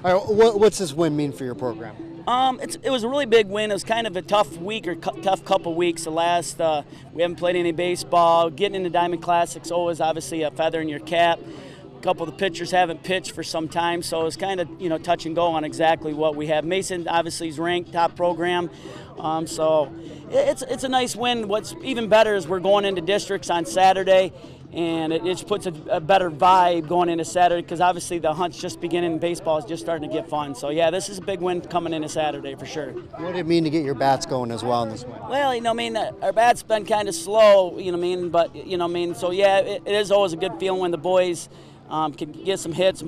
All right, what's this win mean for your program? It was a really big win. It was kind of a tough week or tough couple weeks. We haven't played any baseball. Getting into Diamond Classic's always obviously a feather in your cap. A couple of the pitchers haven't pitched for some time, so it's kind of touch and go on exactly what we have. Mason obviously is ranked top program, so it's a nice win. What's even better is we're going into districts on Saturday. And it just puts a better vibe going into Saturday because obviously the hunt's just beginning. Baseball is just starting to get fun. So, yeah, this is a big win coming into Saturday for sure. What did it mean to get your bats going as well in this win? Well, our bat's been kind of slow, but, so, yeah, it is always a good feeling when the boys can get some hits,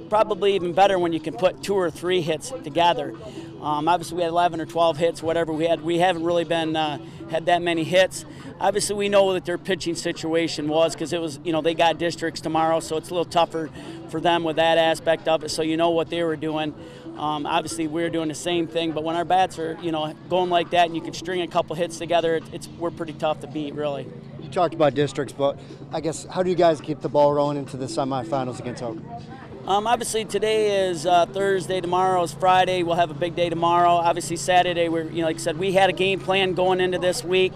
probably even better when you can put 2 or 3 hits together. Obviously, we had 11 or 12 hits, whatever we had. We haven't really been had that many hits. Obviously, we know what their pitching situation was because it was, they got districts tomorrow, so it's a little tougher for them with that aspect of it. So you know what they were doing. Obviously, we're doing the same thing. But when our bats are, going like that, and you can string a couple hits together, we're pretty tough to beat, really. You talked about districts, but I guess how do you guys keep the ball rolling into the semifinals against Oak? Obviously, today is Thursday. Tomorrow is Friday. We'll have a big day tomorrow. Obviously, Saturday, like I said, we had a game plan going into this week,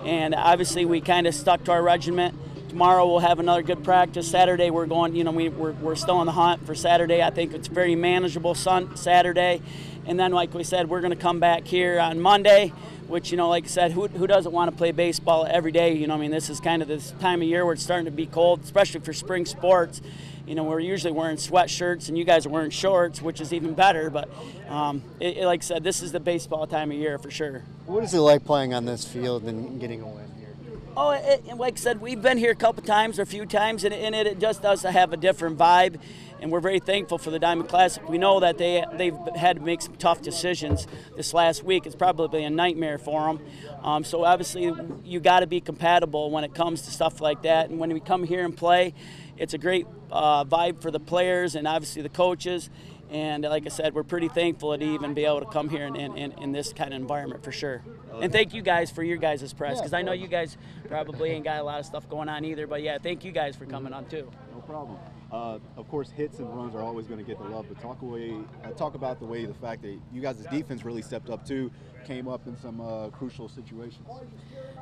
and obviously we kind of stuck to our regiment. Tomorrow we'll have another good practice. Saturday we're going. We're still on the hunt for Saturday. I think it's very manageable Saturday, and then like we said, we're going to come back here on Monday. Which, like I said, who doesn't want to play baseball every day? This is kind of this time of year where it's starting to be cold, especially for spring sports. We're usually wearing sweatshirts, and you guys are wearing shorts, which is even better. But like I said, this is the baseball time of year for sure. What is it like playing on this field and getting a win here? Oh, like I said, we've been here a couple times or a few times, and it just does have a different vibe. And we're very thankful for the Diamond Classic. We know that they've had to make some tough decisions this last week. It's probably a nightmare for them. So obviously, you got to be compatible when it comes to stuff like that. And when we come here and play, it's a great vibe for the players and obviously the coaches. And like I said, we're pretty thankful to even be able to come here in this kind of environment for sure. And thank you guys for your guys' press, because I know you guys probably ain't got a lot of stuff going on either. But yeah, thank you guys for coming on too. No problem. Of course, hits and runs are always going to get the love, but talk about the fact that you guys' defense really stepped up too, came up in some crucial situations.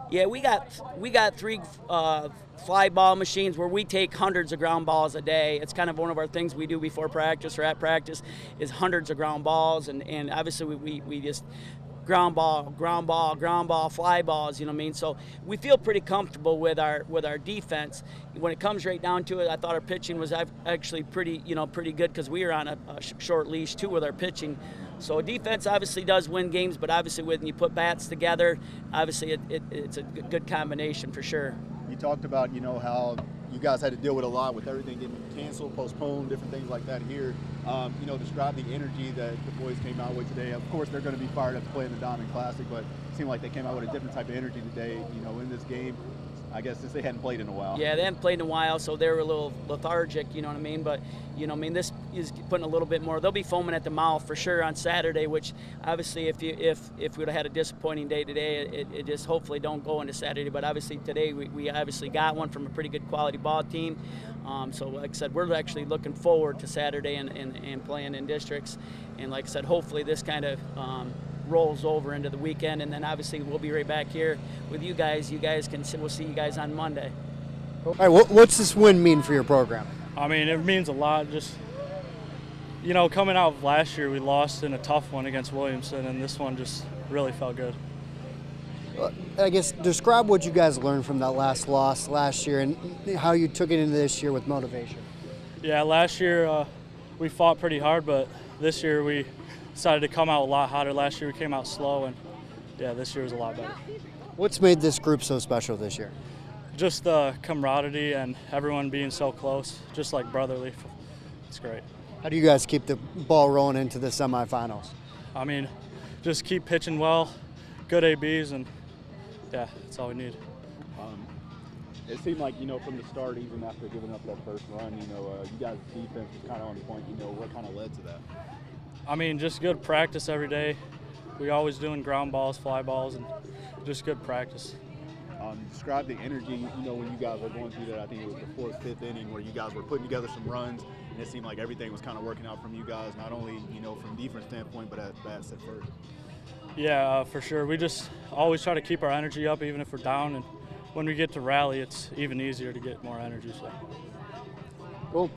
Yeah, we got 3 fly ball machines where we take hundreds of ground balls a day. It's kind of one of our things we do before practice or at practice is hundreds of ground balls, and obviously we just ground ball, fly balls, So we feel pretty comfortable with our defense. When it comes right down to it, I thought our pitching was actually pretty good because we were on a short leash too with our pitching. So defense obviously does win games, but obviously when you put bats together, obviously it's a good combination for sure. You talked about, how you guys had to deal with a lot with everything getting canceled, postponed, different things like that here. Describe the energy that the boys came out with today. Of course, they're going to be fired up to play in the Diamond Classic, but it seemed like they came out with a different type of energy today, in this game. I guess since they hadn't played in a while. Yeah, they hadn't played in a while, so they were a little lethargic, you know what I mean? But, this is putting a little bit more. They'll be foaming at the mouth for sure on Saturday, which obviously if we would have had a disappointing day today, it just hopefully don't go into Saturday. But obviously today we obviously got one from a pretty good quality ball team. So like I said, we're actually looking forward to Saturday and playing in districts. And like I said, hopefully this kind of rolls over into the weekend, and then obviously we'll be right back here with you guys. We'll see you guys on Monday. All right, what's this win mean for your program? I mean, it means a lot. Just, coming out of last year, we lost in a tough one against Williamson, and this one just really felt good. I guess describe what you guys learned from that last loss last year and how you took it into this year with motivation. Yeah, last year we fought pretty hard, but this year we decided to come out a lot hotter. Last year we came out slow, and yeah, this year was a lot better. What's made this group so special this year? Just the camaraderie and everyone being so close, just like brotherly. It's great. How do you guys keep the ball rolling into the semifinals? I mean, just keep pitching well, good ABs, and yeah, that's all we need. It seemed like, from the start, even after giving up that first run, you guys' defense was kind of on point. What kind of led to that? I mean, just good practice every day. We always doing ground balls, fly balls, and just good practice. Describe the energy, when you guys were going through that. I think it was the 4th, 5th inning where you guys were putting together some runs, and it seemed like everything was kind of working out from you guys, not only from defense standpoint, but at bats at first. Yeah, for sure. We just always try to keep our energy up, even if we're down. And when we get to rally, it's even easier to get more energy. So. Cool.